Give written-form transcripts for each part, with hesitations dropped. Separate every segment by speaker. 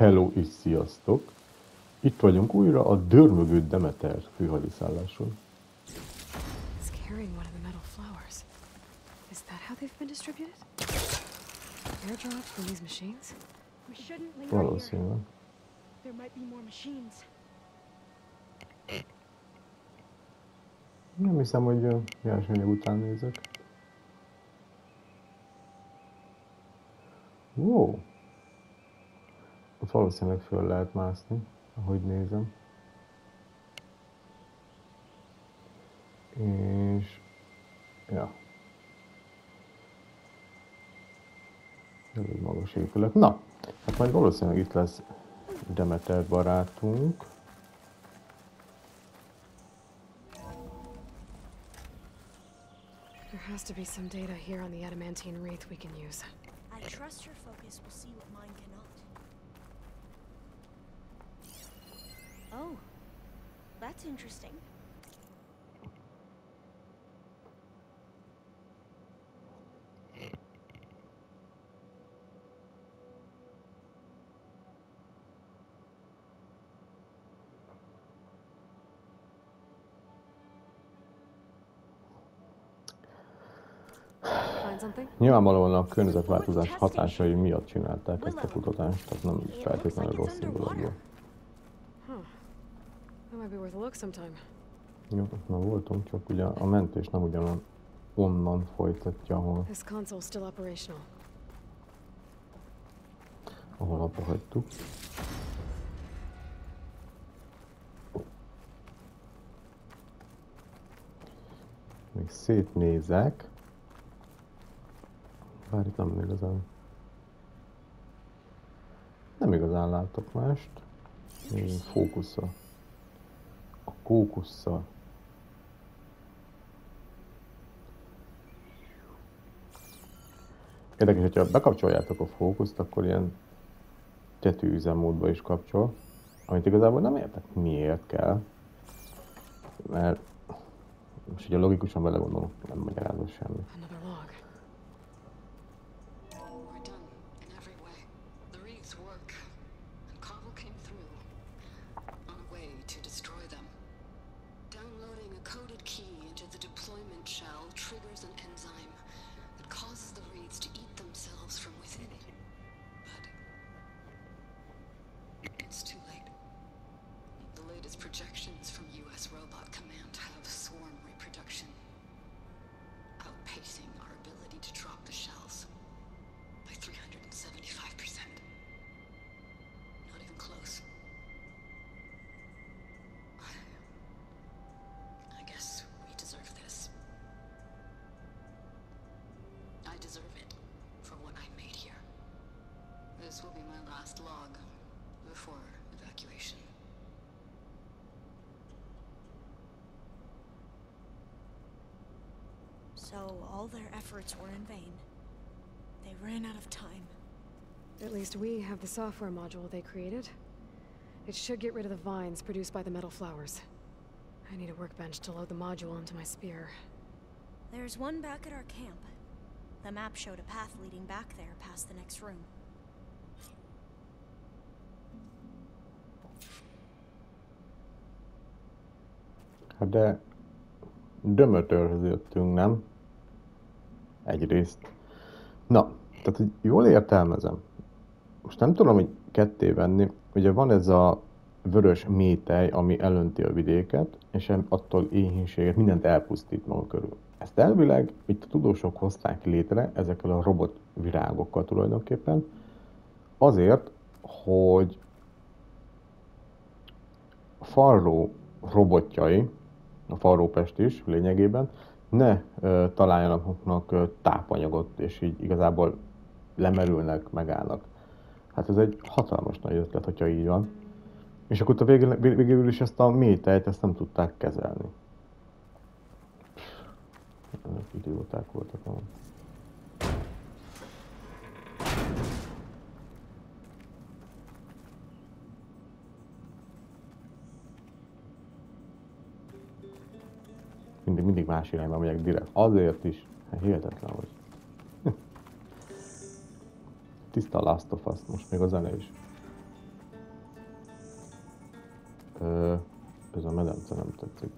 Speaker 1: Hello és sziasztok! Itt vagyunk újra a dörmögő Demeter főhadiszálláson. Valószínűleg. Nem hiszem, hogy nyersanyag után nézek. Wow! Ott valószínűleg föl lehet mászni, ahogy nézem. És... ja. Elég magas épület. Na! Hát majd valószínűleg itt lesz Demeter barátunk.
Speaker 2: There has to be some data here on the adamantine wraith we can use.
Speaker 3: I trust your focus will see what mine cannot. Oh, that's interesting.
Speaker 1: Nyilvánvalóan a környezetváltozás hatásai miatt csinálták ezt a kutatást, tehát nem feltétlenül rossz indulatból. Jó, na voltunk, csak ugye a mentés nem ugyanon onnan folytatja, ahol abba hagytuk. Még szétnézek. Bár itt nem igazán látok mást. Fókusszal. A kókusszal. Érdekes, hogyha bekapcsoljátok a fókuszt, akkor ilyen tetőüzemmódba is kapcsol, amit igazából nem értek miért kell, mert most ugye logikusan belegondolom, nem magyarázol semmi.
Speaker 2: This will be my last log before evacuation.
Speaker 3: So all their efforts were in vain. They ran out of time.
Speaker 2: At least we have the software module they created. It should get rid of the vines produced by the metal flowers. I need a workbench to load the module onto my spear.
Speaker 3: There's one back at our camp. The map showed a path leading back there past the next room.
Speaker 1: De Demeterhez jöttünk, nem? Egyrészt. Na, tehát hogy jól értelmezem. Most nem tudom, hogy ketté venni. Ugye van ez a vörös métej, ami elönti a vidéket, és attól éhínséget, mindent elpusztít maga körül. Ezt elvileg itt a tudósok hozták létre ezekkel a robot virágokkal tulajdonképpen, azért, hogy a Farró robotjai, a Farrópest is lényegében, ne találjanak tápanyagot, és így igazából lemerülnek, megállnak. Hát ez egy hatalmas nagy ötlet, hogyha így van. És akkor végül is ezt a métejt, ezt nem tudták kezelni. Ezek idióták voltak amúgy. Mindig más irányba megyek direkt. Azért is. Hihetetlen, hogy. Tiszta Last of Us, most még a zene is. Ez a medence nem tetszik.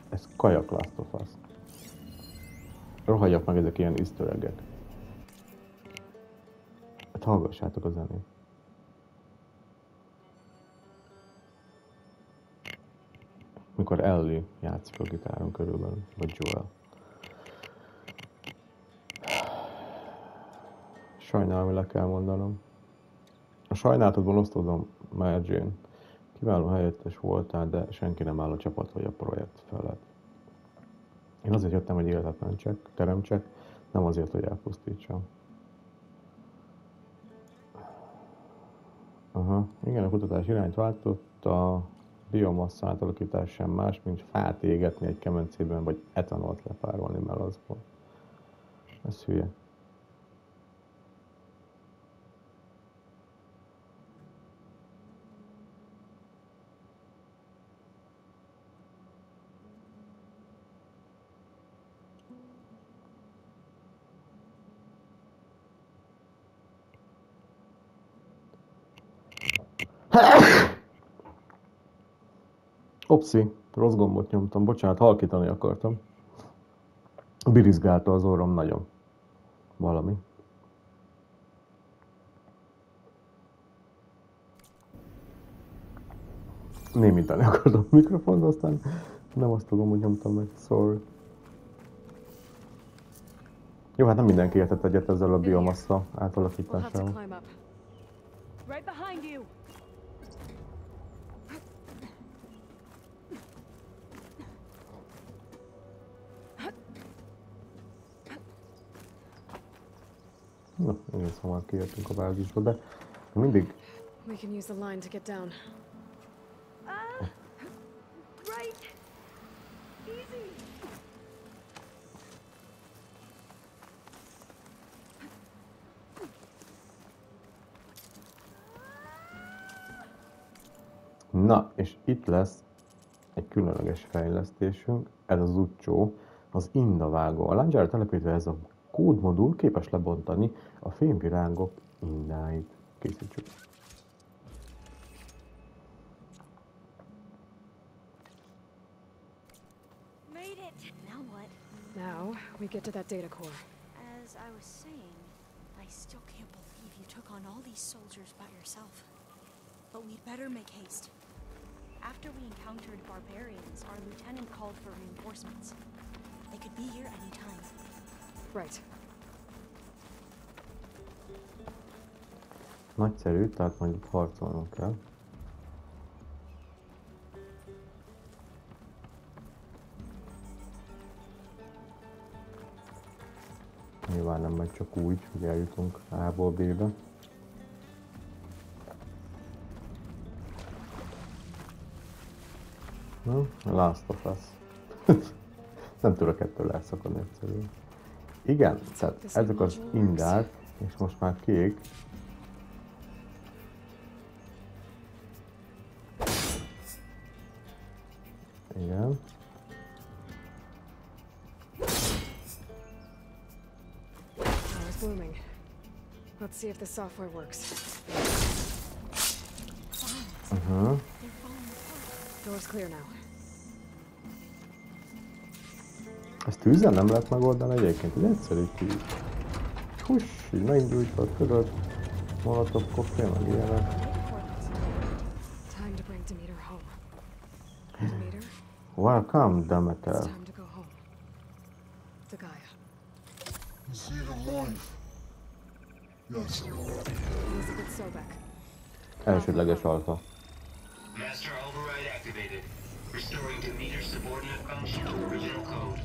Speaker 1: Ez kajak Last of Us. Rohadjak meg, ezek ilyen easter egg-ek. Hát hallgassátok a zenét. Mikor Ellie játszik a gitáron körülbelül, vagy Joel. Sajnálom, hogy le kell mondanom. A sajnálatodban osztozom, Mary Jane. Kiváló helyettes voltál, de senki nem áll a csapat vagy a projekt felett. Én azért jöttem, hogy életet teremtsek, nem azért, hogy elpusztítsam. Aha, igen, a kutatás irányt váltott, a biomassa átalakítás sem más, mint fát égetni egy kemencében, vagy etanolt lepárolni melazból. Ez hülye. Opszi, rossz gombot nyomtam, bocsánat, halkítani akartam. Birizgálta az orrom nagyon. Valami. Némítani akartam a mikrofont, aztán nem azt a gombot nyomtam meg, sorry. Jó, hát nem mindenki értett egyet ezzel a biomassa átalakításával. Na, egész hamar kiértünk a bázisba, de mindig...
Speaker 2: We can use the line to get down.
Speaker 3: Right. Easy.
Speaker 1: Na, és itt lesz egy különleges fejlesztésünk, ez az utcsó, az indavágó. A lándzsára telepítve ez a kódmodul képes lebontani a fémvirágok indáit. Készítsük.
Speaker 3: Made it. Now what?
Speaker 2: Now, we get to that data core.
Speaker 3: As I was saying, I still can't believe you took on all these soldiers by yourself. But we'd better make haste. After we encountered barbarians, our lieutenant called for reinforcements. They could be here any time.
Speaker 2: Right.
Speaker 1: Nagyszerű, tehát majd itt harcolnunk kell. Nyilván nem megy csak úgy, hogy eljutunk A-ból B-be. Last of Us. Nem tudok ettől elszakadni egyszerűen. Igen, tehát ezek az indák, és most már kék. Igen.
Speaker 2: Power's blooming. Let's see if the software works. Door's clear now.
Speaker 1: Ezt tűzzel nem lehet megoldani egyébként, egy egyszerű tűz. Huss, így meggyújtod, tudod, molotov koktél, meg ilyenek.
Speaker 2: Time to bring Demeter home. Demeter,
Speaker 1: Welcome,
Speaker 2: it's
Speaker 1: Demeter.
Speaker 2: time to go home. To Gaia.
Speaker 4: You see the life? Yes.
Speaker 2: Elizabeth Sobek.
Speaker 1: Elsődleges alfa.
Speaker 5: Master override activated. Restoring Demeter's subordinate function to original code.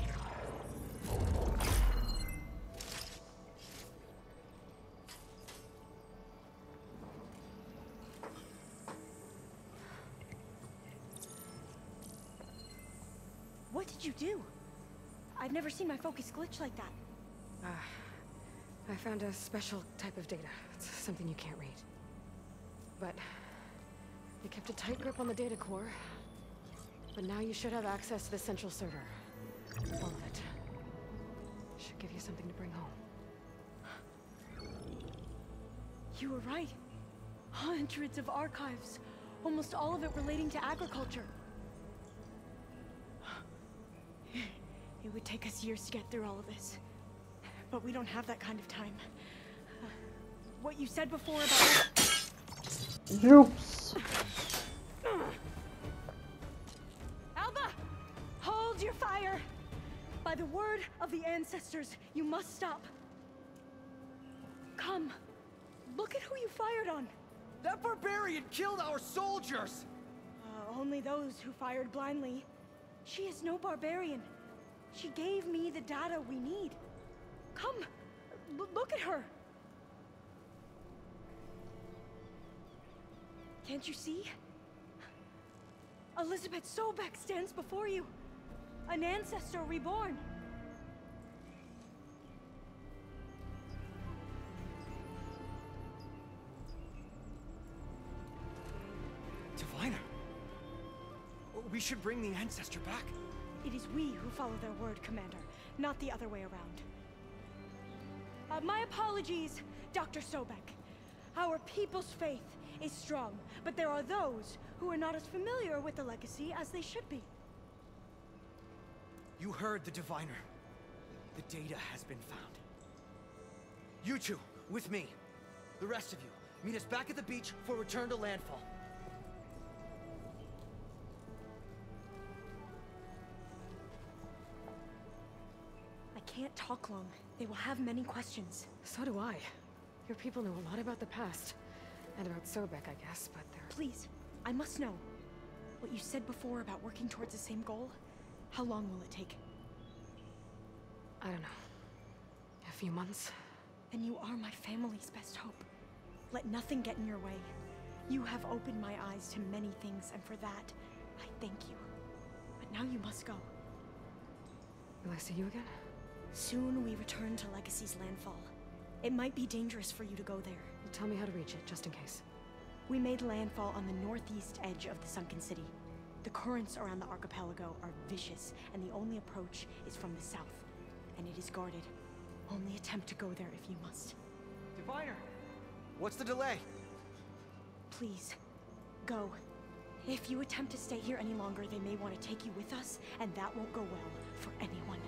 Speaker 3: What did you do? I've never seen my focus glitch like that.
Speaker 2: I found a special type of data. It's something you can't read. But you kept a tight grip on the data core. But now you should have access to the central server. All of it. Should give you something to bring home.
Speaker 3: You were right. Hundreds of archives, almost all of it relating to agriculture. It would take us years to get through all of this, but we don't have that kind of time. What you said before about...
Speaker 1: Oops.
Speaker 3: Alba! Hold your fire! By the word of the ancestors, you must stop. Come. Look at who you fired on.
Speaker 6: That barbarian killed our soldiers!
Speaker 3: Only those who fired blindly. She is no barbarian. She gave me the data we need. Come, look at her. Can't you see? Elizabeth Sobek stands before you. An ancestor reborn.
Speaker 6: Diviner! We should bring the ancestor back.
Speaker 3: It is we who follow their word, Commander, not the other way around. My apologies, Dr. Sobek. Our people's faith is strong, but there are those who are not as familiar with the legacy as they should be.
Speaker 6: You heard the diviner. The data has been found. You two, with me. The rest of you, meet us back at the beach for return to landfall.
Speaker 3: I can't talk long. They will have many questions.
Speaker 2: So do I. Your people know a lot about the past. And about Sobek, I guess, but they're...
Speaker 3: Please, I must know. What you said before about working towards the same goal? How long will it take?
Speaker 2: I don't know. A few months?
Speaker 3: Then you are my family's best hope. Let nothing get in your way. You have opened my eyes to many things, and for that, I thank you. But now you must go.
Speaker 2: Will I see you again?
Speaker 3: Soon we return to Legacy's landfall. It might be dangerous for you to go there.
Speaker 2: Tell me how to reach it, just in case.
Speaker 3: We made landfall on the northeast edge of the sunken city. The currents around the archipelago are vicious, and the only approach is from the south. And it is guarded. Only attempt to go there if you must.
Speaker 6: Diviner! What's the delay?
Speaker 3: Please, go. If you attempt to stay here any longer, they may want to take you with us, and that won't go well for anyone.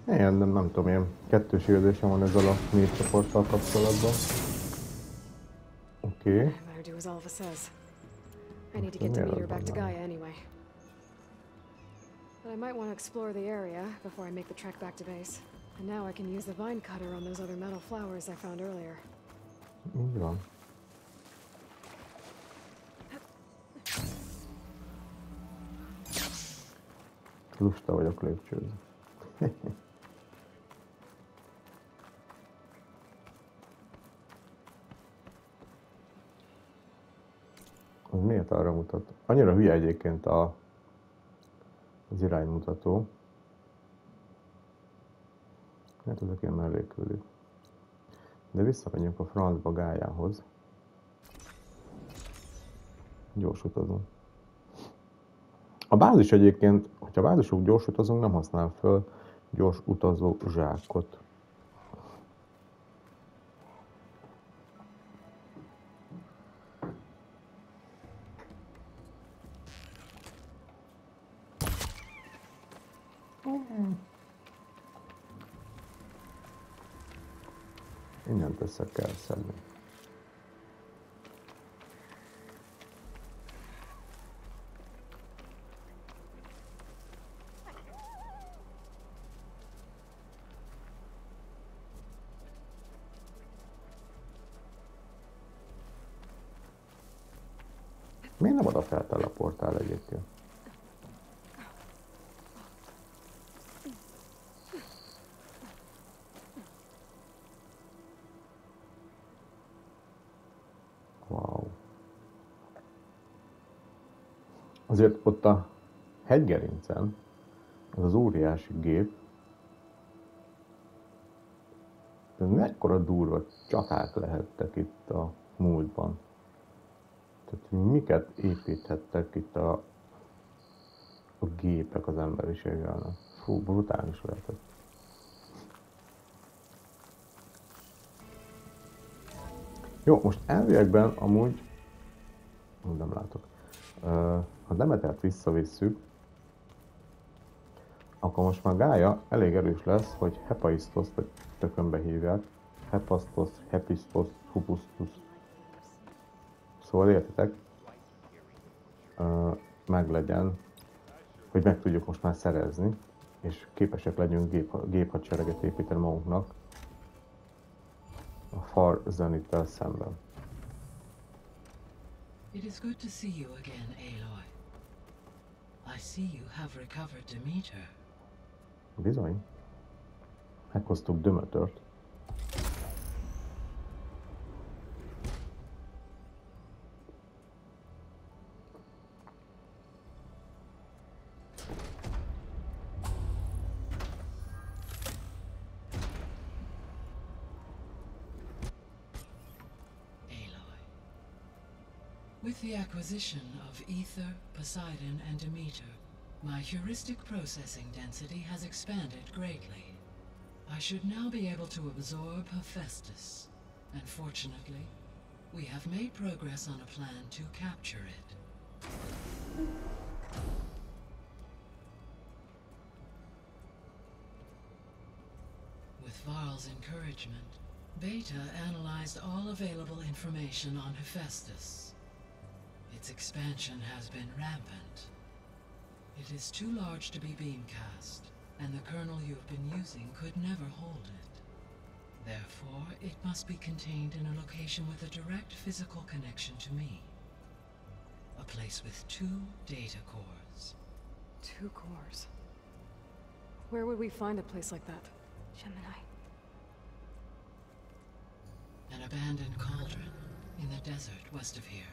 Speaker 1: Igen, nem tudom, ilyen kettős érzésem van ezzel a népcsoporttal kapcsolatban. Oké.
Speaker 2: Better do as Alva says. I need to get DEMETER back to Gaia anyway. But I might want to explore the area before I make the trek back to base. And now I can use the vine cutter on those other metal flowers I found earlier.
Speaker 1: Így van. Lusta vagyok lépcsőzni. Az miért arra mutat? Annyira hülye egyébként az iránymutató. Hát ezek ilyen mellékülik. De visszamegyünk a francba Gályához. Gyors utazunk. A bázis egyébként, hogyha a bázisok gyors utazunk, nem használ föl gyors utazó zsákot. Mindent össze kell szedni. Miért nem oda felteleportál egyébként? Wow. Azért ott a hegygerincen az az óriási gép, de mekkora durva csaták lehettek itt a múltban. Tehát miket építhettek itt a gépek az emberiség ellen. Fú, brutális lehetett. Jó, most elviekben amúgy... Nem látok. Ha Demetert visszavisszük, akkor most már Gája elég erős lesz, hogy Hephaistos, vagy tökönbe hívják. Hephaistos, Hepistos, Hupustus. Szóval értitek, meglegyen, hogy meg tudjuk most már szerezni, és képesek legyünk géphadsereget építeni magunknak a Far Zenittel szemben.
Speaker 7: It is good to see you again, Aloy. I see you have recovered Demeter.
Speaker 1: Bizony. Meghoztuk Demetert.
Speaker 7: With the acquisition of Ether, Poseidon, and Demeter, my heuristic processing density has expanded greatly. I should now be able to absorb Hephaestus, and fortunately, we have made progress on a plan to capture it. With Varl's encouragement, Beta analyzed all available information on Hephaestus. Its expansion has been rampant. It is too large to be beamcast, and the kernel you've been using could never hold it. Therefore, it must be contained in a location with a direct physical connection to me. A place with 2 data cores.
Speaker 2: 2 cores. Where would we find a place like that?
Speaker 3: Gemini.
Speaker 7: An abandoned cauldron in the desert west of here.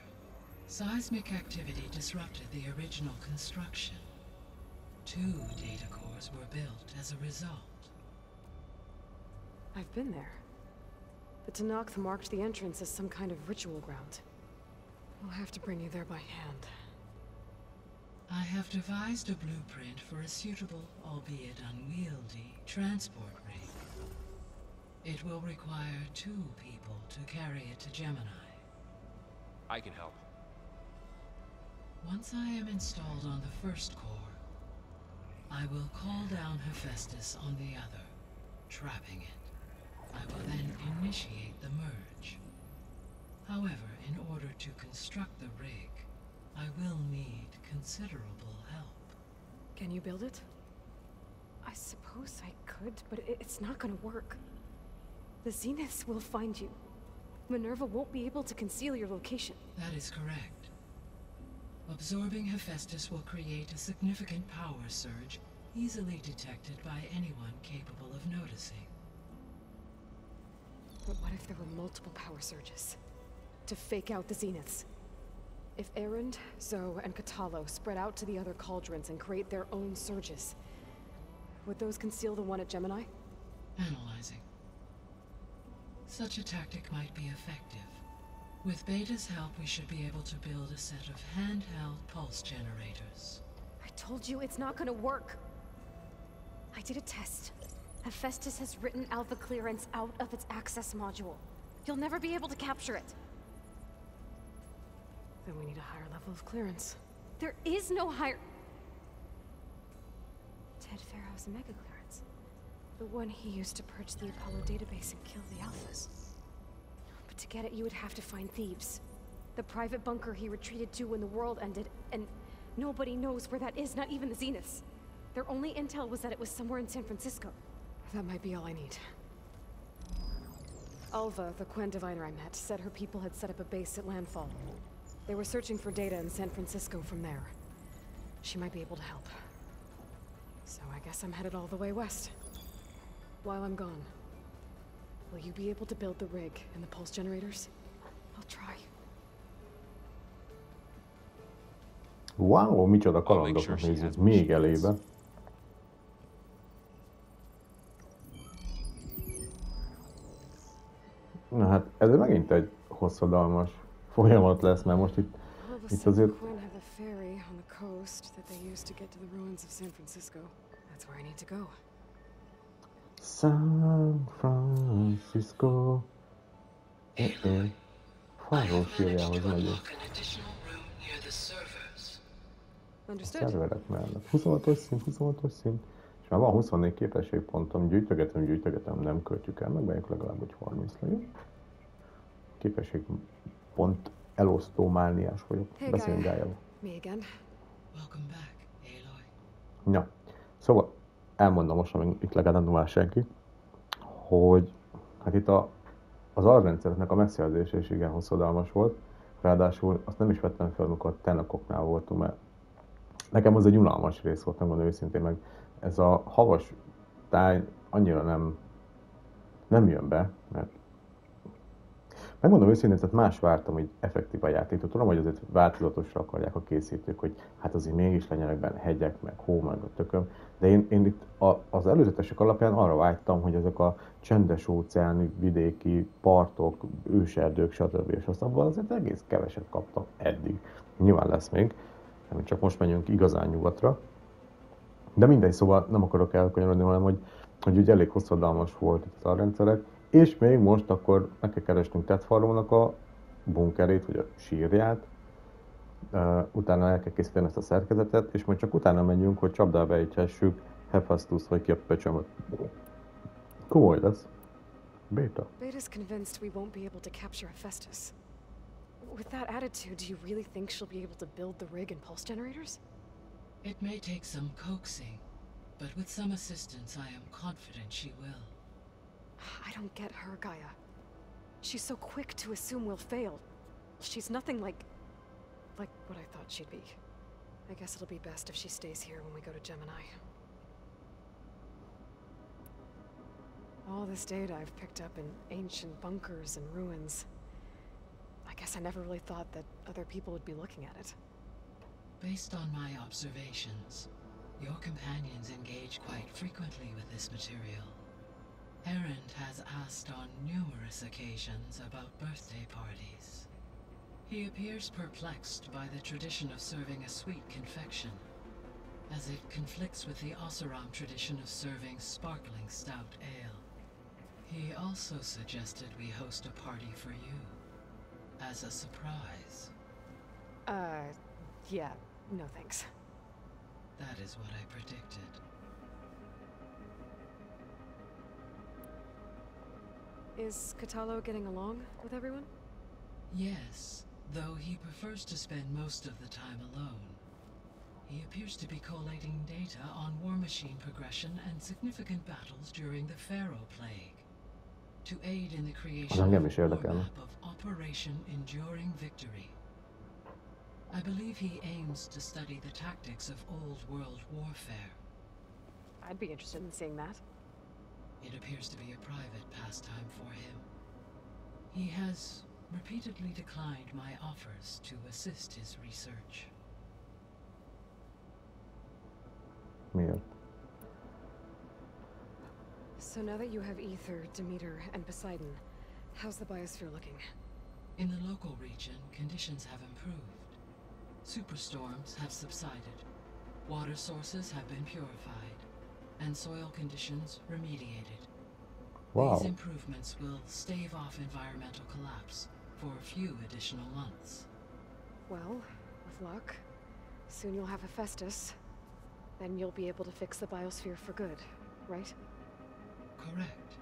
Speaker 7: Seismic activity disrupted the original construction. 2 data cores were built as a result.
Speaker 2: I've been there. The Tanakh marked the entrance as some kind of ritual ground. We'll have to bring you there by hand.
Speaker 7: I have devised a blueprint for a suitable, albeit unwieldy, transport rig. It will require 2 people to carry it to Gemini.
Speaker 8: I can help.
Speaker 7: Once I am installed on the first core, I will call down Hephaestus on the other, trapping it. I will then initiate the merge. However, in order to construct the rig, I will need considerable help.
Speaker 2: Can you build it? I suppose I could, but it's not gonna work. The Zeniths will find you. Minerva won't be able to conceal your location.
Speaker 7: That is correct. Absorbing Hephaestus will create a significant power surge, easily detected by anyone capable of noticing.
Speaker 2: But what if there were multiple power surges? To fake out the Zeniths? If Erend, Zoe, and Katalo spread out to the other cauldrons and create their own surges, would those conceal the one at Gemini?
Speaker 7: Analyzing. Such a tactic might be effective. With Beta's help, we should be able to build a set of handheld pulse generators.
Speaker 2: I told you it's not gonna work. I did a test. Hephaestus has written Alpha clearance out of its access module. You'll never be able to capture it. Then we need a higher level of clearance. There is no higher... Ted Pharaoh's mega clearance. The one he used to purge the Apollo database and kill the Alphas. But to get it, you would have to find Thebes. The private bunker he retreated to when the world ended, and nobody knows where that is, not even the Zeniths. Their only intel was that it was somewhere in San Francisco. That might be all I need. Alva, the Quen diviner I met, said her people had set up a base at Landfall. They were searching for data in San Francisco from there. She might be able to help. So I guess I'm headed all the way west. While I'm gone, will you be able to build the rig and the pulse generators? I'll try.
Speaker 1: Wow, micsoda kalandoknak nézzük még elébe. Na hát ez megint egy hosszadalmas folyamat lesz, mert most itt azért...
Speaker 2: Quinn have a ferry on the coast that they used to get to the ruins of San Francisco. That's where I need to go.
Speaker 1: San Francisco. Fazó sírjához megyünk.
Speaker 2: Understood.
Speaker 1: Szerverek mellett. 26-os szint, 26-os szint. És már van 24 képességpontom, gyűjtögetem, nem költjük el, meg legalább, hogy 30 legyen. Képességpont elosztó mániás vagyok.
Speaker 2: Hey,
Speaker 1: Beszéljünk
Speaker 2: Gaia.
Speaker 1: Gályával.
Speaker 2: Me again.
Speaker 7: Welcome back, Aloy.
Speaker 1: Ja, szóval elmondom most, amíg itt legalább nem más senki, hogy hát itt az alrendszernek a megszerzése is igen hosszadalmas volt. Ráadásul azt nem is vettem fel, amikor Tenakoknál voltunk, mert nekem az egy unalmas rész volt, megmondom őszintén, meg ez a havas táj annyira nem jön be, mert megmondom őszintén, tehát más vártam, hogy effektív a játékot. Tudom, hogy azért változatosra akarják a készítők, hogy hát azért mégis legyenek benne hegyek, meg hó, meg a tököm. De én itt az előzetesek alapján arra vágytam, hogy ezek a csendes óceáni vidéki partok, őserdők, stb. És aztán azért egész keveset kaptam eddig. Nyilván lesz még, nem csak most menjünk igazán nyugatra. De mindegy, szóval nem akarok elkanyarodni, hanem hogy ugye elég hosszadalmas volt itt a rendszerek. És még most akkor meg kell keresnünk Ted Farrónak a bunkerét, vagy a sírját. Utána el kell készíteni ezt a szerkezetet, és majd csak utána megyünk, hogy csapdába ejthessük Hephaestus, vagy ki a pöcsömöt. Komoly lesz. Beta.
Speaker 2: Beta's convinced we won't be able to capture Hephaestus. With that attitude, do you really think she'll be able to build the rig and pulse generators?
Speaker 7: It may take some coaxing, but with some assistance I am confident she will.
Speaker 2: I don't get her, Gaia. She's so quick to assume we'll fail. She's nothing like what I thought she'd be. I guess it'll be best if she stays here when we go to Gemini. All this data I've picked up in ancient bunkers and ruins. I guess I never really thought that other people would be looking at it.
Speaker 7: Based on my observations, your companions engage quite frequently with this material. Erend has asked on numerous occasions about birthday parties. He appears perplexed by the tradition of serving a sweet confection, as it conflicts with the Oseram tradition of serving sparkling stout ale. He also suggested we host a party for you, as a surprise.
Speaker 2: Yeah, no thanks.
Speaker 7: That is what I predicted.
Speaker 2: Is Katalo getting along with everyone?
Speaker 7: Yes, though he prefers to spend most of the time alone. He appears to be collating data on war machine progression and significant battles during the Pharaoh Plague, to aid in the creation of a map of Operation Enduring Victory. I believe he aims to study the tactics of old world warfare.
Speaker 2: I'd be interested in seeing that.
Speaker 7: It appears to be a private pastime for him. He has repeatedly declined my offers to assist his research.
Speaker 1: Miért?
Speaker 2: So now that you have Ether, Demeter, and Poseidon, how's the biosphere looking?
Speaker 7: In the local region, conditions have improved. Superstorms have subsided. Water sources have been purified, and soil conditions remediated.
Speaker 1: Wow.
Speaker 7: These improvements will stave off environmental collapse for a few additional months.
Speaker 2: Well, with luck, soon you'll have Hephaestus. Then you'll be able to fix the biosphere for good, right?
Speaker 7: Correct.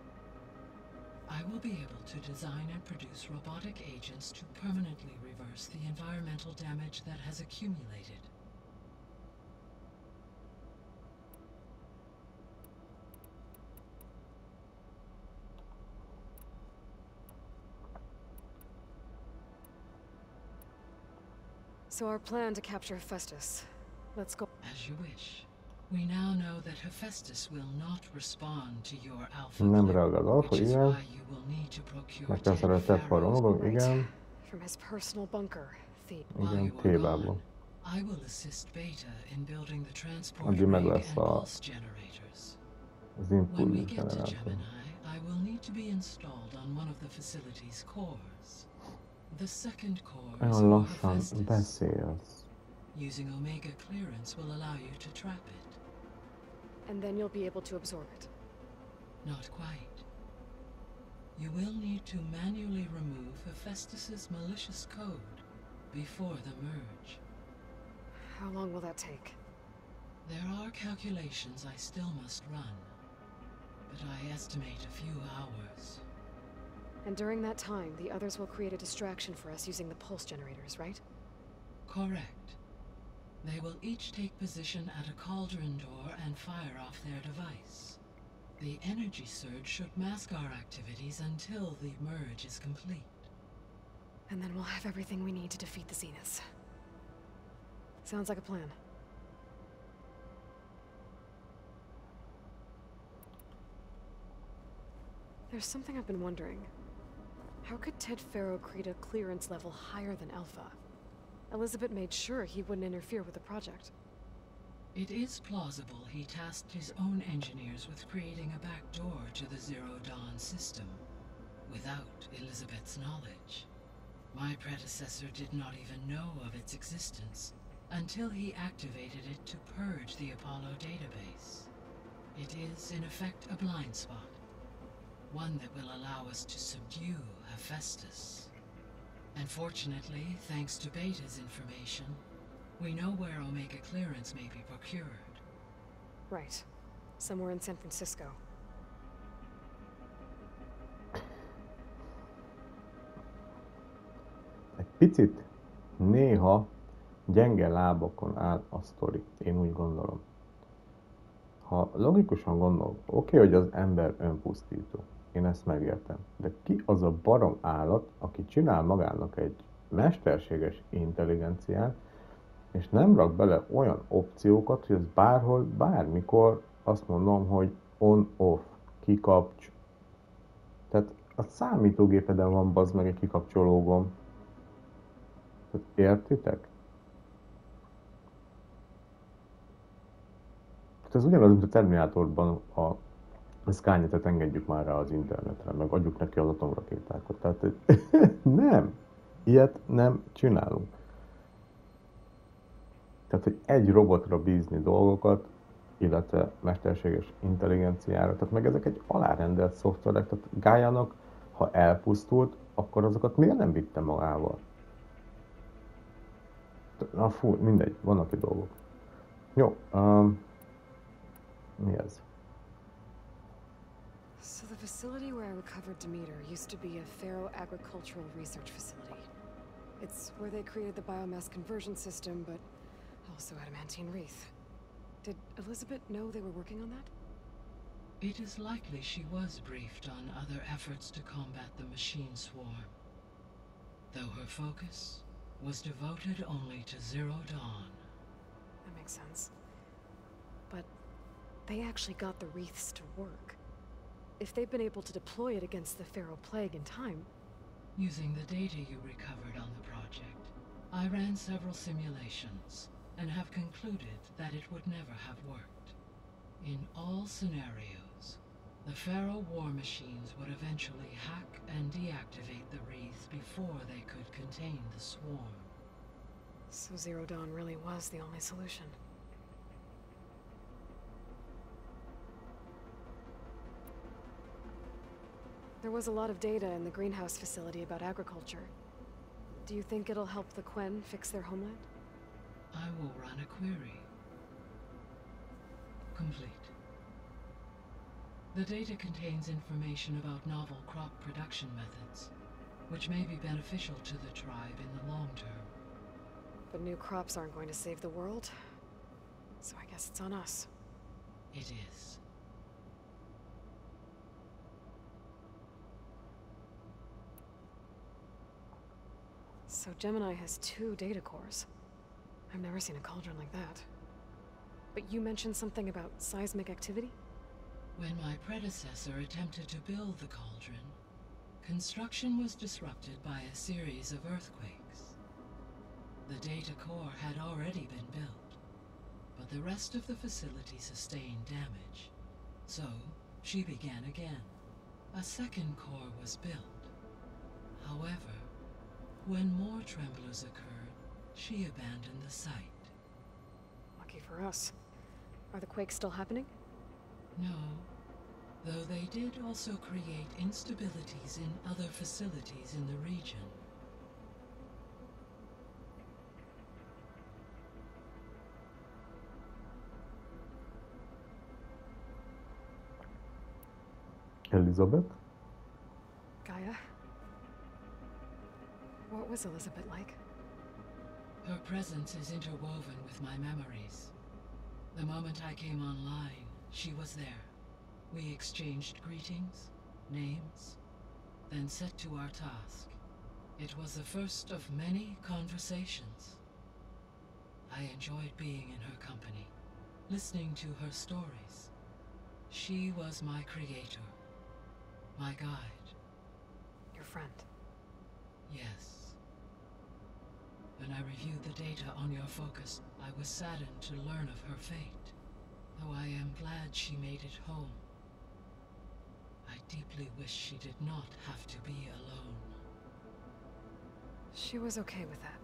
Speaker 7: I will be able to design and produce robotic agents to permanently reverse the environmental damage that has accumulated.
Speaker 2: So our plan to capture Hephaestus. Let's go.
Speaker 7: As you wish. We now know that Hephaestus will not respond to your alpha
Speaker 1: Nem
Speaker 7: clip,
Speaker 1: reagál az alfa,
Speaker 7: which is
Speaker 1: igen.
Speaker 7: why you will need to procure
Speaker 1: Meg kell
Speaker 7: 10
Speaker 1: szerelni Ted Farró
Speaker 7: pharaohs.
Speaker 1: magam, igen.
Speaker 2: From his personal bunker, Thebe.
Speaker 7: While
Speaker 1: Igen,
Speaker 7: you are
Speaker 1: Thébában.
Speaker 7: gone, I will assist Beta in building the transport
Speaker 1: Addig
Speaker 7: rig
Speaker 1: meg
Speaker 7: and
Speaker 1: lesz a-
Speaker 7: pulse generators.
Speaker 1: Az
Speaker 7: When we
Speaker 1: impulzus
Speaker 7: get to
Speaker 1: generátor.
Speaker 7: Gemini, I will need to be installed on one of the facility's cores. The second core is
Speaker 1: Olyan
Speaker 7: for
Speaker 1: lassan
Speaker 7: Hephaestus.
Speaker 1: beszélsz.
Speaker 7: Using Omega clearance will allow you to trap it.
Speaker 2: And then you'll be able to absorb it.
Speaker 7: Not quite. You will need to manually remove Hephaestus's malicious code before the merge.
Speaker 2: How long will that take?
Speaker 7: There are calculations I still must run, but I estimate a few hours.
Speaker 2: And during that time, the others will create a distraction for us using the pulse generators, right?
Speaker 7: Correct. They will each take position at a cauldron door and fire off their device. The energy surge should mask our activities until the merge is complete.
Speaker 2: And then we'll have everything we need to defeat the Zeniths. Sounds like a plan. There's something I've been wondering. How could Ted Faro create a clearance level higher than Alpha? Elizabeth made sure he wouldn't interfere with the project.
Speaker 7: It is plausible he tasked his own engineers with creating a back door to the Zero Dawn system, without Elizabeth's knowledge. My predecessor did not even know of its existence until he activated it to purge the Apollo database. It is, in effect, a blind spot. One that will allow us to subdue Hephaestus. And fortunately, thanks to Beta's information, we know where Omega clearance may be procured.
Speaker 2: Right. Somewhere in San Francisco.
Speaker 1: Egy picit néha gyenge lábakon áll a sztori, én úgy gondolom. Ha logikusan gondolok, oké, hogy az ember önpusztító. Én ezt megértem. De ki az a barom állat, aki csinál magának egy mesterséges intelligenciát, és nem rak bele olyan opciókat, hogy ez bárhol, bármikor azt mondom, hogy on-off, kikapcs. Tehát a számítógépeden van bazd meg egy kikapcsoló gomb. Tehát értitek? Tehát ez ugyanaz, mint a Terminátorban a Skynetet engedjük már rá az internetre, meg adjuk neki az atomrakétákat. Tehát nem, ilyet nem csinálunk. Tehát, hogy egy robotra bízni dolgokat, illetve mesterséges intelligenciára, tehát meg ezek egy alárendelt szoftverek, tehát Gályának, ha elpusztult, akkor azokat miért nem vitte magával? Na fú, mindegy, vannak itt dolgok. Jó, mi ez?
Speaker 2: So the facility where I recovered Demeter used to be a Faro agricultural research facility. It's where they created the biomass conversion system, but also adamantine wreath. Did Elizabeth know they were working on that?
Speaker 7: It is likely she was briefed on other efforts to combat the machine swarm, though her focus was devoted only to Zero Dawn.
Speaker 2: That makes sense. But they actually got the wreaths to work. If they've been able to deploy it against the Faro plague in time...
Speaker 7: Using the data you recovered on the project, I ran several simulations and have concluded that it would never have worked. In all scenarios, the Faro war machines would eventually hack and deactivate the wreaths before they could contain the swarm.
Speaker 2: So Zero Dawn really was the only solution. There was a lot of data in the greenhouse facility about agriculture. Do you think it'll help the Quen fix their homeland?
Speaker 7: I will run a query. Complete. The data contains information about novel crop production methods, which may be beneficial to the tribe in the long term.
Speaker 2: But new crops aren't going to save the world, so I guess it's on us.
Speaker 7: It is.
Speaker 2: So Gemini has 2 data cores. I've never seen a cauldron like that. But you mentioned something about seismic activity?
Speaker 7: When my predecessor attempted to build the cauldron, construction was disrupted by a series of earthquakes. The data core had already been built, but the rest of the facility sustained damage. So, she began again. A second core was built. However, when more tremblers occurred, she abandoned the site.
Speaker 2: Lucky for us. Are the quakes still happening?
Speaker 7: No, though they did also create instabilities in other facilities in the region.
Speaker 1: Elizabeth?
Speaker 2: Gaia? What was Elizabeth like?
Speaker 7: Her presence is interwoven with my memories. The moment I came online, she was there. We exchanged greetings, names, then set to our task. It was the first of many conversations. I enjoyed being in her company, listening to her stories. She was my creator, my guide.
Speaker 2: Your friend.
Speaker 7: Yes. When I reviewed the data on your focus, I was saddened to learn of her fate. Though I am glad she made it home. I deeply wish she did not have to be alone.
Speaker 2: She was okay with that.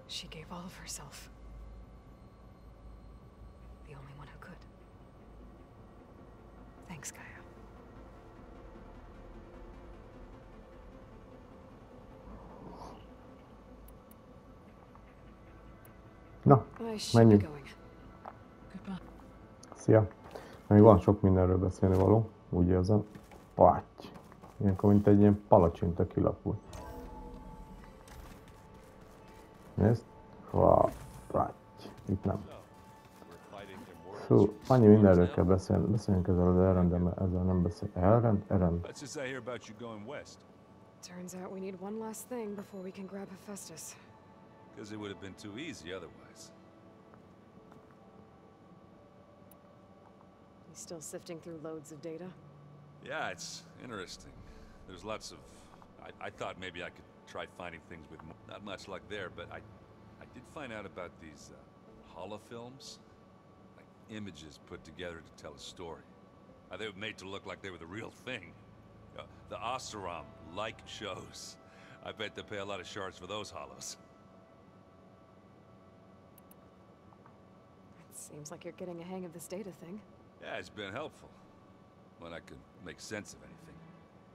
Speaker 2: She gave all of herself. The only one who could. Thanks, Gaia.
Speaker 1: Na,
Speaker 2: I should be
Speaker 1: menjünk.
Speaker 2: going.
Speaker 7: Goodbye.
Speaker 1: Szia! Még van sok mindenről beszélni való, úgy érzem. Patty. Ilyenkor, mint egy ilyen palacsinta kilapul. Nézd? Patty. Itt nem. Fú, annyi mindenről kell beszélni. Beszéljünk ezzel az Elrend, de ezzel nem beszél. Elrend?
Speaker 8: Let's just hear about you going west.
Speaker 2: Turns out we need one last thing before we can grab Hephaestus.
Speaker 8: Because it would have been too easy otherwise.
Speaker 2: You still sifting through loads of data?
Speaker 8: Yeah, it's interesting. There's lots of... I thought maybe I could try finding things with not much luck there, but I did find out about these holofilms. Like images put together to tell a story. They were made to look like they were the real thing. The Oseram-like shows. I bet they pay a lot of shards for those holos.
Speaker 2: Seems like you're getting a hang of this data thing.
Speaker 8: Yeah, it's been helpful. When I could make sense of anything.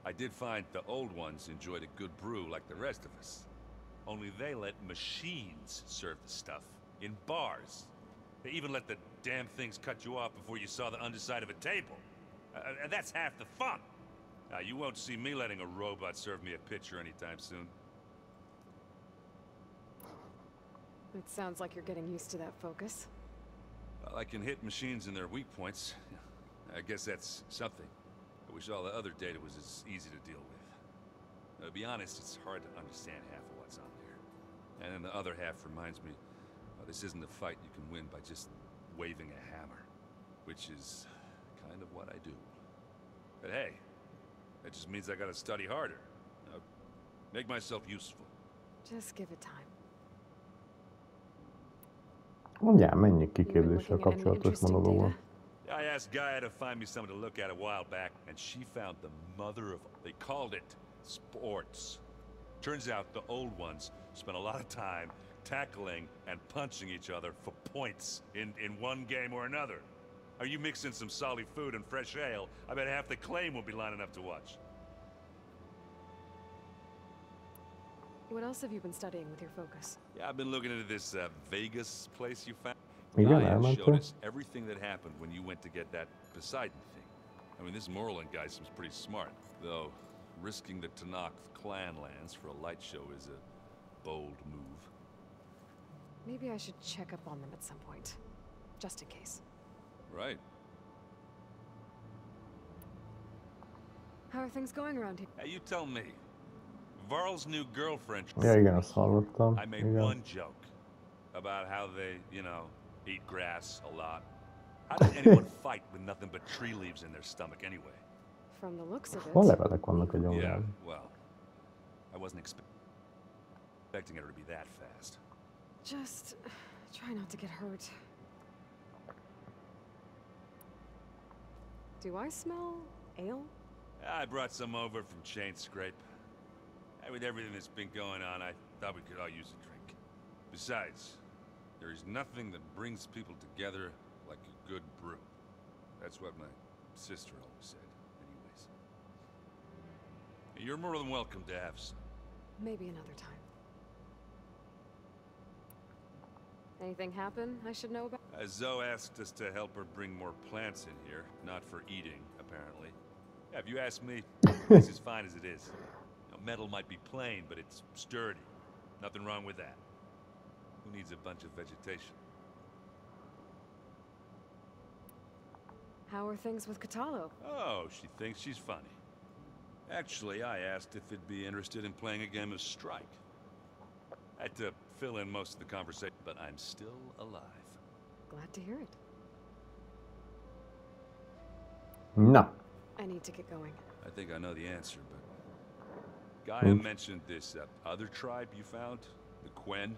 Speaker 8: I did find the old ones enjoyed a good brew like the rest of us. Only they let machines serve the stuff. In bars. They even let the damn things cut you off before you saw the underside of a table. And that's half the fun. Now, you won't see me letting a robot serve me a pitcher anytime soon.
Speaker 2: It sounds like you're getting used to that focus.
Speaker 8: Well, I can hit machines in their weak points. I guess that's something. I wish all the other data was as easy to deal with. Now, to be honest, it's hard to understand half of what's on there. And then the other half reminds me, this isn't a fight you can win by just waving a hammer. Which is kind of what I do. But hey, that just means I gotta study harder. Make myself useful.
Speaker 2: Just give it time.
Speaker 1: Mondjál, mennyi kiképzéssel kapcsolatos monológon.
Speaker 8: I asked Gaia to find me someone to look at a while back, and she found the mother of... They called it sports. Turns out the old ones spent a lot of time tackling and punching each other for points in one game or another. Are you mixing some solid food and fresh ale? I bet half the claim will be lining up to watch.
Speaker 2: What else have you been studying with your focus?
Speaker 8: Yeah, I've been looking into this Vegas place you found.
Speaker 1: Igen,
Speaker 8: Gaia showed
Speaker 1: elmentem.
Speaker 8: us everything that happened when you went to get that Poseidon thing. I mean, this Morland guy seems pretty smart, though risking the Tanakh clan lands for a light show is a bold move.
Speaker 2: Maybe I should check up on them at some point. Just in case.
Speaker 8: Right.
Speaker 2: How are things going around here?
Speaker 8: Hey, you tell me. Varl's new girlfriend...
Speaker 1: Ja, igen, azt hallottam.
Speaker 8: I made
Speaker 1: Igen.
Speaker 8: one joke about how they, you know, eat grass a lot. How does anyone fight with nothing but tree leaves in their stomach anyway?
Speaker 2: From the looks of it.
Speaker 1: Hol levelek vannak egy
Speaker 8: Yeah,
Speaker 1: órán?
Speaker 8: well, I wasn't expecting her to be that fast.
Speaker 2: Just try not to get hurt. Do I smell ale?
Speaker 8: I brought some over from Chain Scrape. With everything that's been going on, I thought we could all use a drink. Besides, there is nothing that brings people together like a good brew. That's what my sister always said, anyways. You're more than welcome to have some.
Speaker 2: Maybe another time. Anything happen I should know about?
Speaker 8: Zoe asked us to help her bring more plants in here, not for eating, apparently. Yeah, if you ask me, this is fine as it is. You know, metal might be plain, but it's sturdy. Nothing wrong with that. Who needs a bunch of vegetation?
Speaker 2: How are things with Katalo?
Speaker 8: Oh, she thinks she's funny. Actually, I asked if it'd be interested in playing a game of Strike. I had to fill in most of the conversation, but I'm still alive.
Speaker 2: Glad to hear it.
Speaker 1: Na,
Speaker 2: I need to get going.
Speaker 8: I think I know the answer, but... Gaia mentioned this other tribe you found, the Quen.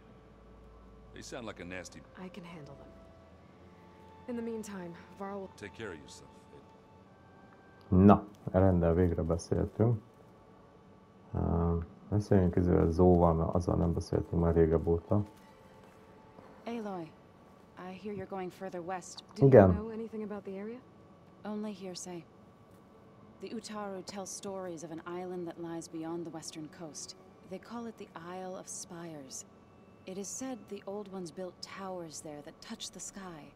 Speaker 8: They sound like a nasty...
Speaker 2: I can handle them. In the meantime, Varl will...
Speaker 8: Take care of yourself.
Speaker 1: na, rendel végre beszéltünk. Beszéljünk ezzel Zóval, mert azzal nem beszéltünk már régebb óta.
Speaker 9: Aloy, I hear you're going further west.
Speaker 2: Do you
Speaker 1: Igen.
Speaker 2: know anything about the area?
Speaker 9: Only hearsay. The Utaru tell stories of an island that lies beyond the western coast. They call it the Isle of Spires. It is said the Old Ones built towers there that touch the sky,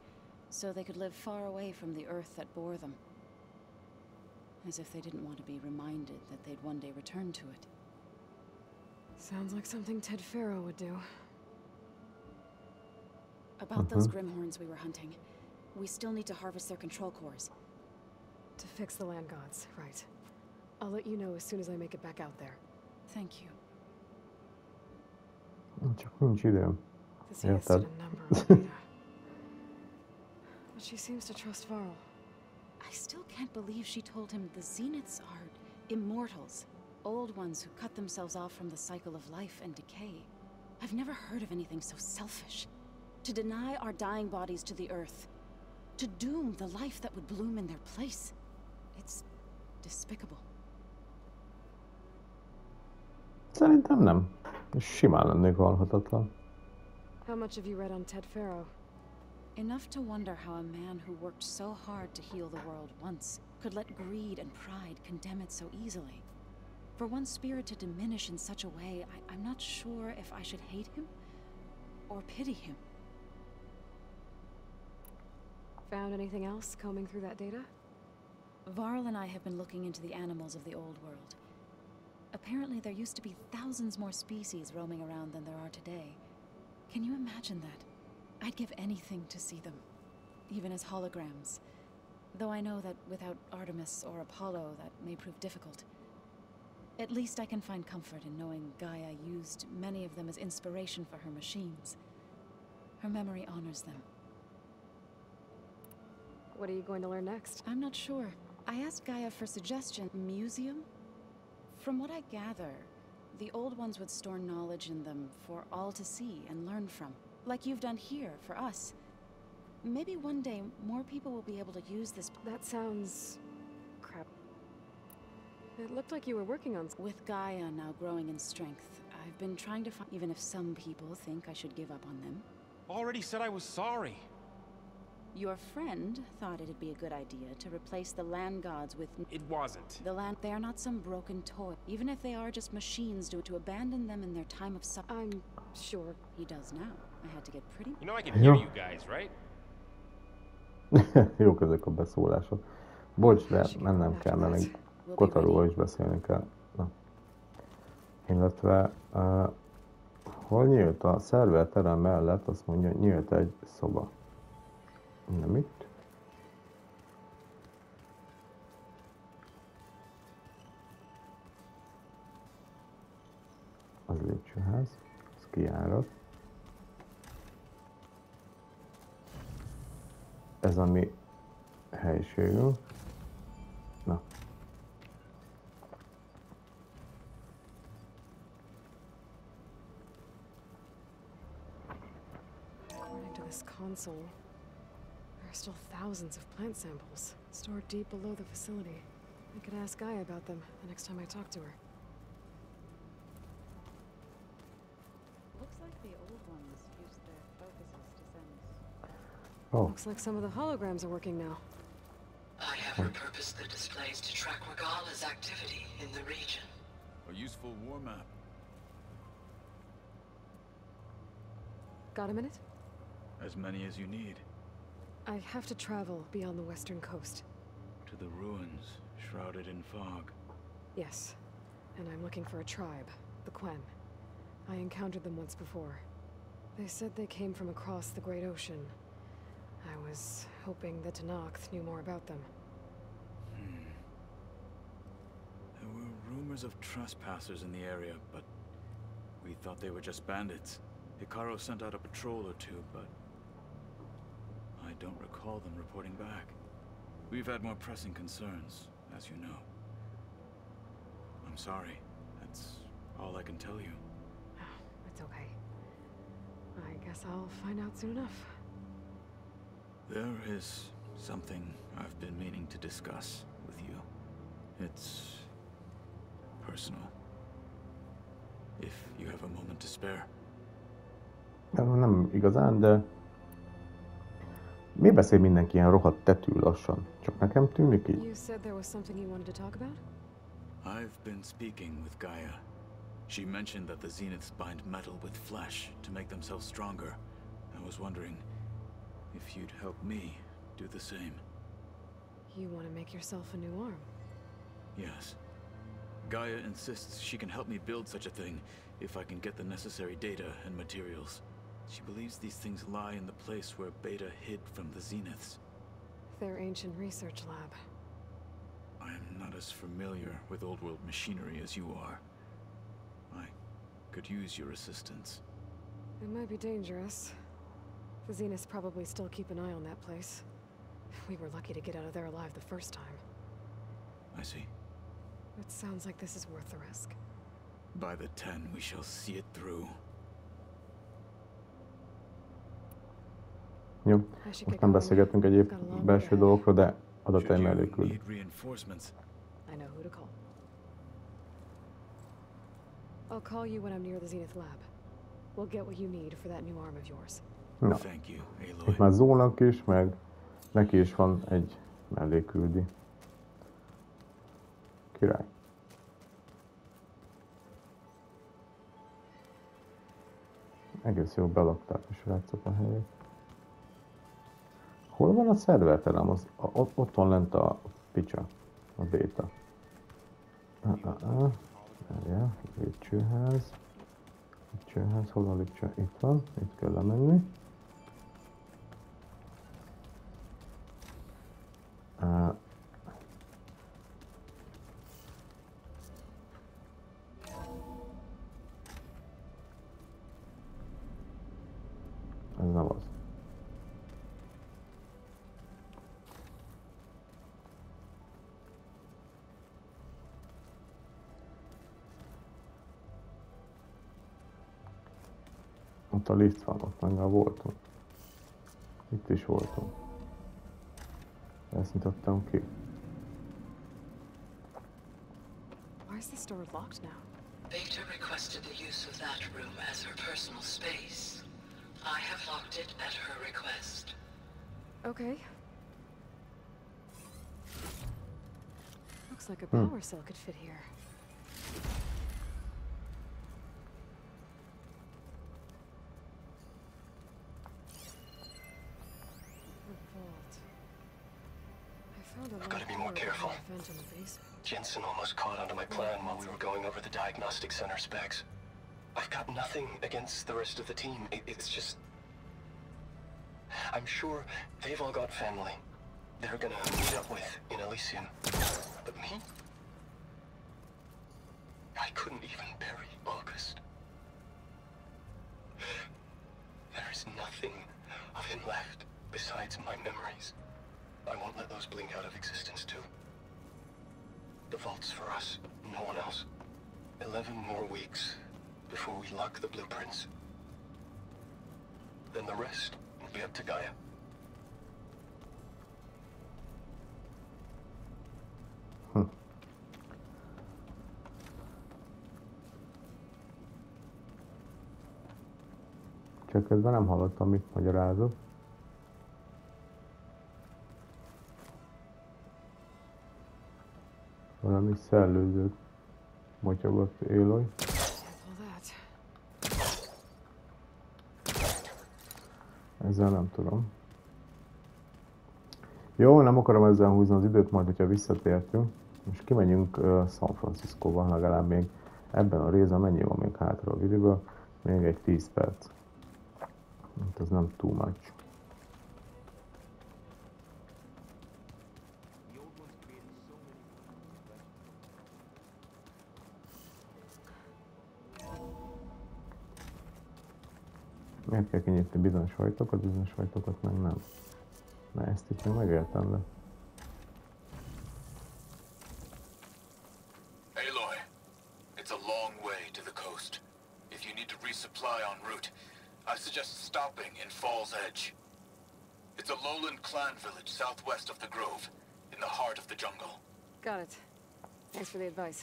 Speaker 9: so they could live far away from the earth that bore them. As if they didn't want to be reminded that they'd one day return to it.
Speaker 2: Sounds like something Ted Faro would do.
Speaker 9: About those Grimhorns we were hunting, we still need to harvest their control cores.
Speaker 2: To fix the land gods, right. I'll let you know as soon as I make it back out there.
Speaker 9: Thank you.
Speaker 1: Csak nincs időm.
Speaker 2: This has
Speaker 1: Érted?
Speaker 2: a number of data. But she seems to trust Varl.
Speaker 9: I still can't believe she told him the Zeniths are immortals. Old ones who cut themselves off from the cycle of life and decay. I've never heard of anything so selfish. To deny our dying bodies to the earth. To doom the life that would bloom in their place. It's despicable.
Speaker 1: Szerintem nem. Simán lennék valhatatlan.
Speaker 2: How much have you read on Ted Faro?
Speaker 9: Enough to wonder how a man who worked so hard to heal the world once could let greed and pride condemn it so easily. For one spirit to diminish in such a way, I'm not sure if I should hate him or pity him.
Speaker 2: Found anything else combing through that data?
Speaker 9: Varl and I have been looking into the animals of the old world. Apparently there used to be thousands more species roaming around than there are today. Can you imagine that? I'd give anything to see them, even as holograms. Though I know that without Artemis or Apollo, that may prove difficult. At least I can find comfort in knowing Gaia used many of them as inspiration for her machines. Her memory honors them.
Speaker 2: What are you going to learn next?
Speaker 9: I'm not sure. I asked Gaia for suggestion. Museum? From what I gather, the old ones would store knowledge in them for all to see and learn from. Like you've done here, for us. Maybe one day, more people will be able to use this.
Speaker 2: That sounds... crap. It looked like you were working on...
Speaker 9: With Gaia now growing in strength, I've been trying to find... Even if some people think I should give up on them.
Speaker 6: Already said I was sorry.
Speaker 9: Your friend thought it'd be a good idea to replace the land gods with...
Speaker 6: It wasn't.
Speaker 9: The land... They are not some broken toy. Even if they are just machines to abandon them in their time of
Speaker 2: I'm sure.
Speaker 9: He does now. I had to get pretty...
Speaker 6: You know I can hear you guys, right?
Speaker 1: Jók ezek a beszólások. Bocs, de mennem kell, mert még Kotaróval is beszélni kell. Na. Illetve, hol nyílt a szerverterem mellett, azt mondja, nyílt egy szoba. Nem itt. Az lépcsőház, az kijárat. Ez a mi helyiségünk. Na.
Speaker 2: According to this console, there are still thousands of plant samples stored deep below the facility. I could ask Gaia about them the next time I talk to her.
Speaker 9: Looks like the old ones used their focuses to send...
Speaker 1: Oh.
Speaker 2: Looks like some of the holograms are working now.
Speaker 7: I have repurposed the displays to track Regala's activity in the region.
Speaker 10: A useful war map.
Speaker 2: Got a minute?
Speaker 10: As many as you need.
Speaker 2: I have to travel beyond the western coast.
Speaker 10: To the ruins, shrouded in fog.
Speaker 2: Yes, and I'm looking for a tribe, the Quen. I encountered them once before. They said they came from across the Great Ocean. I was hoping that Tenakth knew more about them.
Speaker 10: There were rumors of trespassers in the area, but we thought they were just bandits. Hikaru sent out a patrol or two, but I don't recall them reporting back. We've had more pressing concerns, as you know. I'm sorry. That's all I can tell you.
Speaker 2: It's okay. I guess I'll find out soon enough.
Speaker 10: There is something I've been meaning to discuss with you. It's personal. If you have a moment to spare.
Speaker 1: Nem igazán, de miért beszél mindenki ilyen rohadt tetű lassan? Csak nekem tűnik így?
Speaker 2: You said there was something you wanted to talk about?
Speaker 10: I've been speaking with Gaia. She mentioned that the Zeniths bind metal with flesh to make themselves stronger. I was wondering if you'd help me do the same.
Speaker 2: You want to make yourself a new arm?
Speaker 10: Yes. Gaia insists she can help me build such a thing if I can get the necessary data and materials. She believes these things lie in the place where Beta hid from the Zeniths.
Speaker 2: Their ancient research lab.
Speaker 10: I am not as familiar with old world machinery as you are. I could use your assistance.
Speaker 2: It might be dangerous. The Zeniths probably still keep an eye on that place. We were lucky to get out of there alive the first time.
Speaker 10: I see.
Speaker 2: It sounds like this is worth the risk.
Speaker 10: By the 10, we shall see it through.
Speaker 1: Jó, most nem beszélgetünk egyéb belső dolgokról, de adataim elég küld.
Speaker 10: I
Speaker 2: know who to call. I'll call you when I'm near the Zenith lab. We'll get what you need for that new arm of yours.
Speaker 1: Na, itt már Zónak is, meg neki is van egy melléküldi. Király. Egész jól belakták a srácok a helyet. Hol van a szerverterem? Ott van lent a picsa, a béta. Várjál, lépcsőház. Lépcsőház, hol a lépcső? Itt van, itt kell lemenni. Ez nem az. Ott a lift van, ott meg már voltunk. Itt is voltunk. Ezt nyitottam ki.
Speaker 2: Why is this door locked now?
Speaker 7: Beta requested the use of that room as her personal space. I have locked it at her request.
Speaker 2: Okay. Looks like a power cell could fit here.
Speaker 11: I've got to be more careful. Jensen almost caught onto my plan while we were going over the diagnostic center specs. I've got nothing against the rest of the team. It's just... I'm sure they've all got family they're gonna meet up with in Elysium. But me? I couldn't even bury August. There is nothing of him left besides my memories. I won't let those blink out of existence too. The vault's for us, no one else. 11 more weeks before we lock the blueprints. Then the rest will be up to Gaia.
Speaker 1: Csak közben nem hallottam, mit magyarázok. Valami szellőzőt motyogott Aloy. Ezzel nem tudom. Jó, nem akarom ezzel húzni az időt, majd hogyha visszatértünk. Most kimegyünk San Franciscóba, legalább még ebben a részben. Mennyi van még hátra a videóban? Még egy 10 perc. Hát ez nem too much. Miért kell kinyitni bizonyos ajtókat meg nem. Na ezt itt még megértem, de...
Speaker 11: Aloy, it's a long way to the coast. If you need to resupply en route, I suggest stopping in Falls Edge. It's a lowland clan village southwest of the Grove, in the heart of the jungle.
Speaker 2: Got it. Thanks for the advice.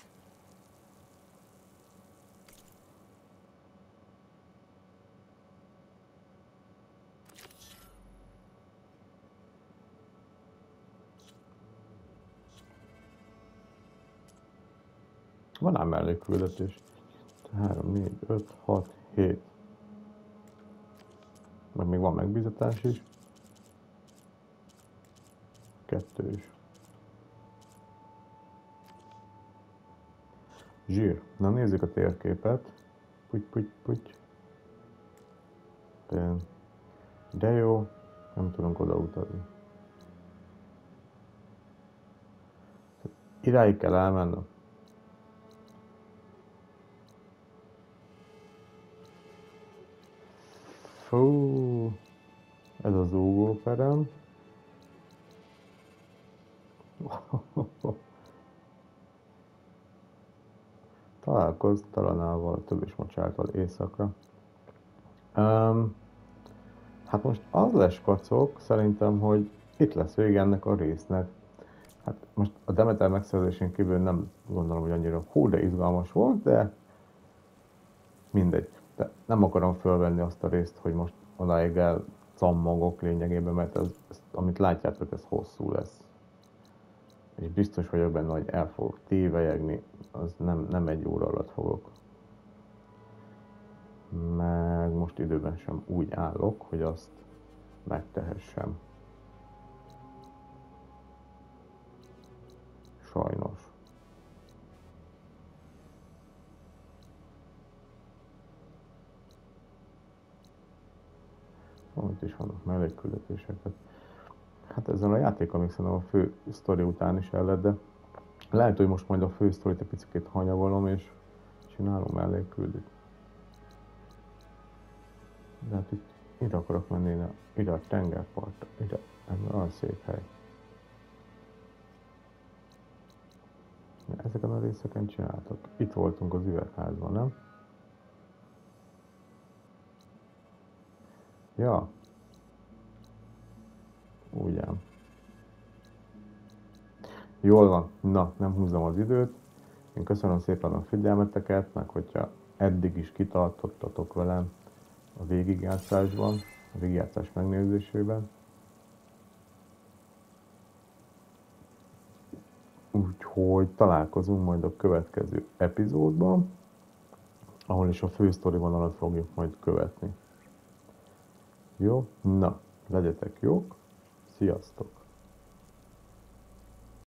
Speaker 1: Van ám mellékküldetés. 3, 4, 5, 6, 7. Meg még van megbízatás is. 2 is. Zsír. Na nézzük a térképet. Puty. De jó. Nem tudunk oda utazni. Iráig kell elmennem. Fú, ez az ugóperem. Találkozz Talanával, több is mocsártal éjszakra. Hát most az lesz kacok, szerintem, hogy itt lesz vége ennek a résznek. Hát most a Demeter megszerzésén kívül nem gondolom, hogy annyira de izgalmas volt, de mindegy. De nem akarom fölvenni azt a részt, hogy most odáig elcammogok lényegében, mert ez, amit látjátok, ez hosszú lesz. És biztos vagyok benne, hogy el fogok tévelyegni, az nem 1 óra alatt fogok. Meg most időben sem úgy állok, hogy azt megtehessem. Sajnos. Itt is vannak mellékküldetéseket. Hát ezzel a játékkal még szerintem a fő sztori után is el lett, de lehet, hogy most majd a fő sztorit egy picit hanyagolom és csinálom mellékküldőt. De hát itt ide akarok menni, ide a tengerpartra, ide, ez olyan szép hely. Ezeken a részeken csináltak. Itt voltunk az üvegházban, nem? Ja. Úgy ám. Jól van. Na, nem húzom az időt. Én köszönöm szépen a figyelmeteket, meg hogyha eddig is kitartottatok velem a végigjátszásban, a végigjátszás megnézésében. Úgyhogy találkozunk majd a következő epizódban, ahol is a fő sztori vonalat fogjuk majd követni. Jó? Na, legyetek jók, sziasztok!